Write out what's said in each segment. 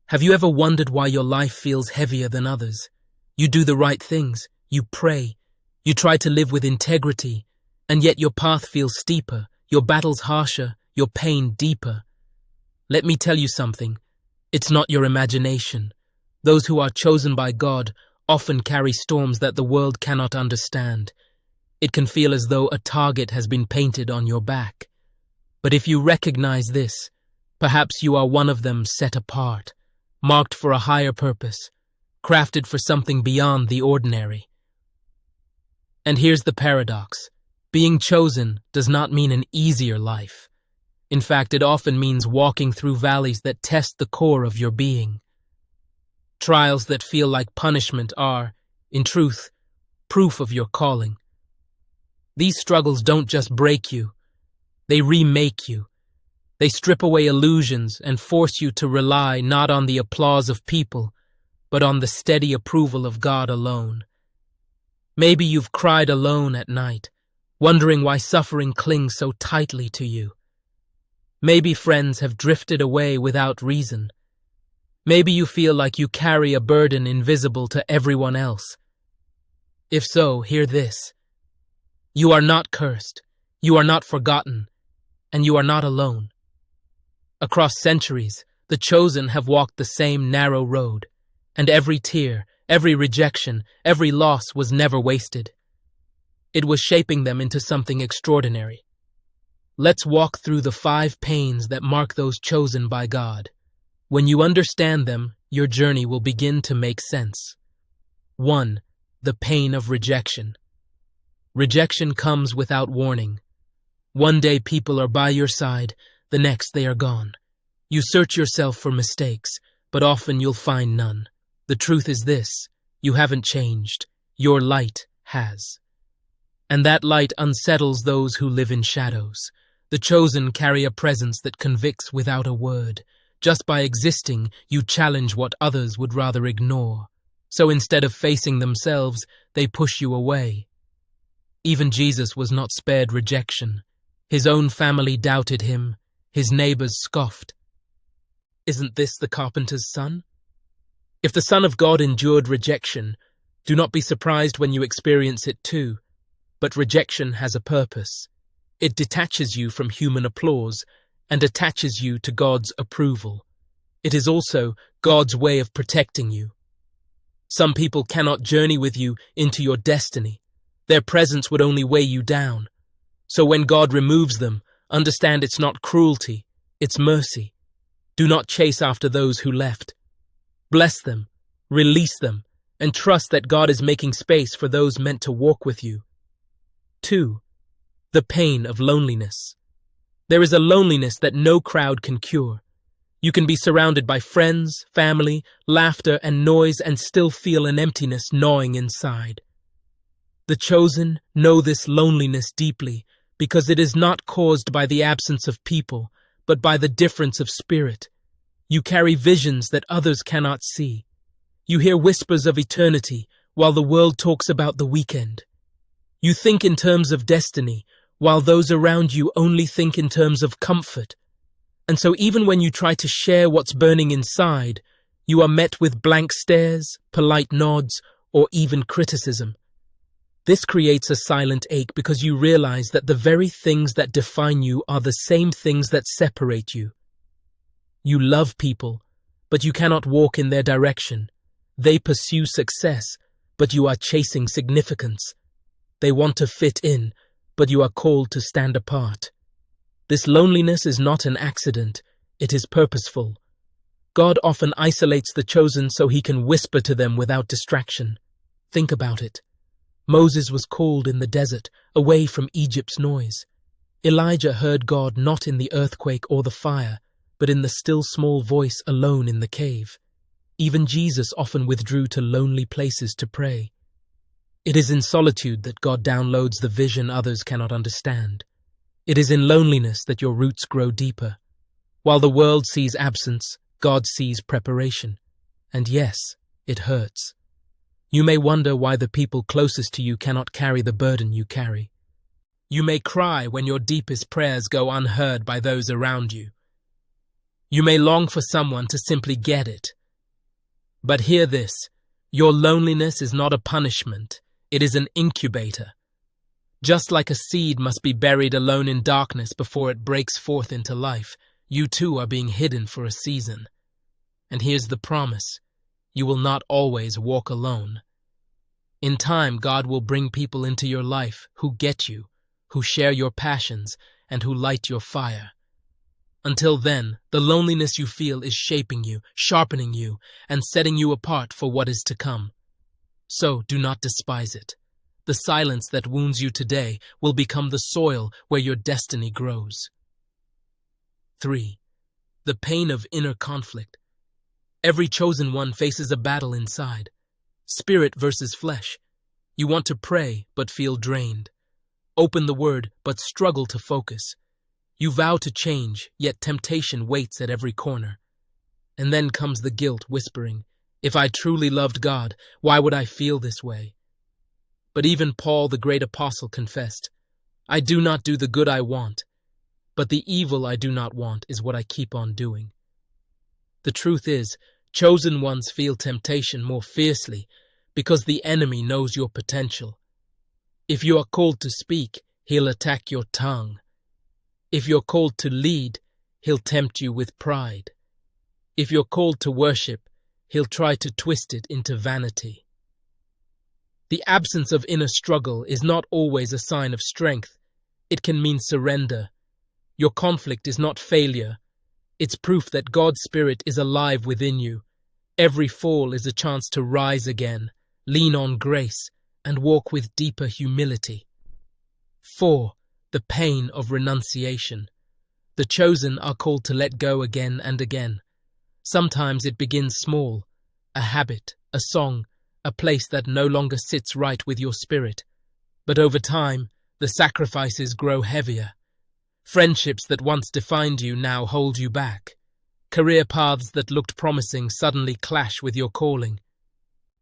Have you ever wondered why your life feels heavier than others? You do the right things, you pray, you try to live with integrity, and yet your path feels steeper, your battles harsher, your pain deeper. Let me tell you something, it's not your imagination. Those who are chosen by God often carry storms that the world cannot understand. It can feel as though a target has been painted on your back. But if you recognize this, perhaps you are one of them, set apart, marked for a higher purpose, crafted for something beyond the ordinary. And here's the paradox. Being chosen does not mean an easier life. In fact, it often means walking through valleys that test the core of your being. Trials that feel like punishment are, in truth, proof of your calling. These struggles don't just break you, they remake you. They strip away illusions and force you to rely not on the applause of people, but on the steady approval of God alone. Maybe you've cried alone at night, wondering why suffering clings so tightly to you. Maybe friends have drifted away without reason. Maybe you feel like you carry a burden invisible to everyone else. If so, hear this. You are not cursed, you are not forgotten, and you are not alone. Across centuries, the chosen have walked the same narrow road, and every tear, every rejection, every loss was never wasted. It was shaping them into something extraordinary. Let's walk through the 5 pains that mark those chosen by God. When you understand them, your journey will begin to make sense. 1. The pain of rejection. Rejection comes without warning. One day people are by your side, the next they are gone. You search yourself for mistakes, but often you'll find none. The truth is this, you haven't changed. Your light has. And that light unsettles those who live in shadows. The chosen carry a presence that convicts without a word. Just by existing, you challenge what others would rather ignore. So instead of facing themselves, they push you away. Even Jesus was not spared rejection. His own family doubted him. His neighbors scoffed. Isn't this the carpenter's son? If the Son of God endured rejection, do not be surprised when you experience it too. But rejection has a purpose. It detaches you from human applause and attaches you to God's approval. It is also God's way of protecting you. Some people cannot journey with you into your destiny. Their presence would only weigh you down. So when God removes them, understand it's not cruelty, it's mercy. Do not chase after those who left. Bless them, release them, and trust that God is making space for those meant to walk with you. 2. The pain of loneliness. There is a loneliness that no crowd can cure. You can be surrounded by friends, family, laughter, and noise and still feel an emptiness gnawing inside. The chosen know this loneliness deeply because it is not caused by the absence of people, but by the difference of spirit. You carry visions that others cannot see. You hear whispers of eternity while the world talks about the weekend. You think in terms of destiny, while those around you only think in terms of comfort. And so even when you try to share what's burning inside, you are met with blank stares, polite nods, or even criticism. This creates a silent ache because you realize that the very things that define you are the same things that separate you. You love people, but you cannot walk in their direction. They pursue success, but you are chasing significance. They want to fit in, but you are called to stand apart. This loneliness is not an accident, it is purposeful. God often isolates the chosen so he can whisper to them without distraction. Think about it. Moses was called in the desert, away from Egypt's noise. Elijah heard God not in the earthquake or the fire, but in the still small voice alone in the cave. Even Jesus often withdrew to lonely places to pray. It is in solitude that God downloads the vision others cannot understand. It is in loneliness that your roots grow deeper. While the world sees absence, God sees preparation. And yes, it hurts. You may wonder why the people closest to you cannot carry the burden you carry. You may cry when your deepest prayers go unheard by those around you. You may long for someone to simply get it, But hear this, your loneliness is not a punishment, it is an incubator. Just like a seed must be buried alone in darkness before it breaks forth into life, you too are being hidden for a season. And here's the promise, you will not always walk alone. In time, God will bring people into your life who get you, who share your passions, and who light your fire. Until then, the loneliness you feel is shaping you, sharpening you, and setting you apart for what is to come. So do not despise it. The silence that wounds you today will become the soil where your destiny grows. 3. The pain of inner conflict. Every chosen one faces a battle inside. Spirit versus flesh. You want to pray but feel drained. Open the word but struggle to focus. You vow to change, yet temptation waits at every corner. And then comes the guilt whispering, if I truly loved God, why would I feel this way? But even Paul, the great apostle, confessed, I do not do the good I want, but the evil I do not want is what I keep on doing. The truth is, chosen ones feel temptation more fiercely because the enemy knows your potential. If you are called to speak, he'll attack your tongue. If you're called to lead, he'll tempt you with pride. If you're called to worship, he'll try to twist it into vanity. The absence of inner struggle is not always a sign of strength. It can mean surrender. Your conflict is not failure. It's proof that God's Spirit is alive within you. Every fall is a chance to rise again, lean on grace, and walk with deeper humility. 4. The pain of renunciation. The chosen are called to let go again and again. Sometimes it begins small, a habit, a song, a place that no longer sits right with your spirit. But over time, the sacrifices grow heavier. Friendships that once defined you now hold you back. Career paths that looked promising suddenly clash with your calling.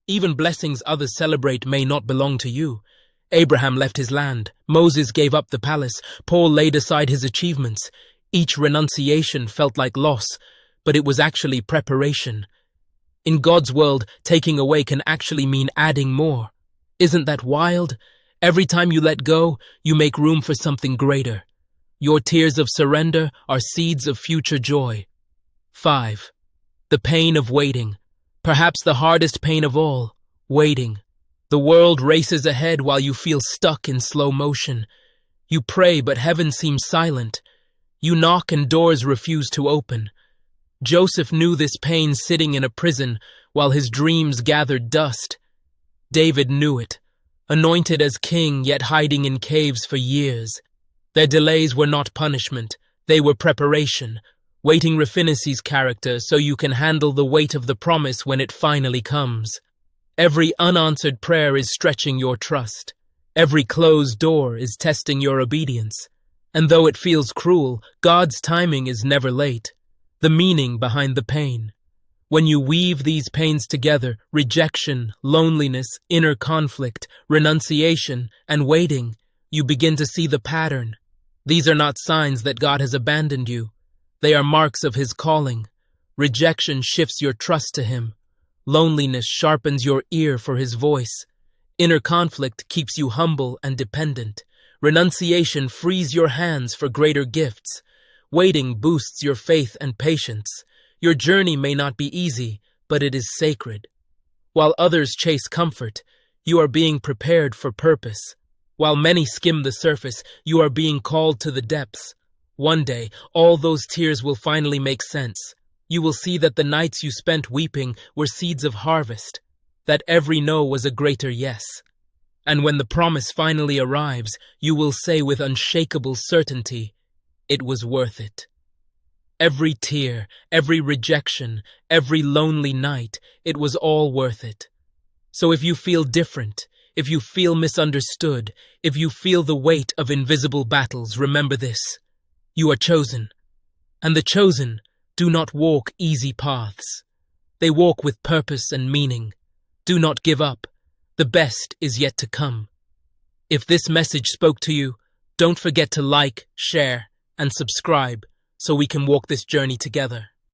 Even blessings others celebrate may not belong to you. Abraham left his land, Moses gave up the palace, Paul laid aside his achievements. Each renunciation felt like loss, but it was actually preparation. In God's world, taking away can actually mean adding more. Isn't that wild? Every time you let go, you make room for something greater. Your tears of surrender are seeds of future joy. 5. The pain of waiting. Perhaps the hardest pain of all, waiting. The world races ahead while you feel stuck in slow motion. You pray, but heaven seems silent. You knock and doors refuse to open. Joseph knew this pain sitting in a prison while his dreams gathered dust. David knew it, anointed as king yet hiding in caves for years. Their delays were not punishment, they were preparation. Waiting refines his character so you can handle the weight of the promise when it finally comes. Every unanswered prayer is stretching your trust. Every closed door is testing your obedience. And though it feels cruel, God's timing is never late. The meaning behind the pain. When you weave these pains together, rejection, loneliness, inner conflict, renunciation, and waiting, you begin to see the pattern. These are not signs that God has abandoned you. They are marks of His calling. Rejection shifts your trust to Him. Loneliness sharpens your ear for His voice. Inner conflict keeps you humble and dependent. Renunciation frees your hands for greater gifts. Waiting boosts your faith and patience. Your journey may not be easy, but it is sacred. While others chase comfort, you are being prepared for purpose. While many skim the surface, you are being called to the depths. One day, all those tears will finally make sense. You will see that the nights you spent weeping were seeds of harvest, that every no was a greater yes. And when the promise finally arrives, you will say with unshakable certainty, it was worth it. Every tear, every rejection, every lonely night, it was all worth it. So if you feel different, if you feel misunderstood, if you feel the weight of invisible battles, remember this. You are chosen. And the chosen do not walk easy paths. They walk with purpose and meaning. Do not give up. The best is yet to come. If this message spoke to you, don't forget to like, share, and subscribe so we can walk this journey together.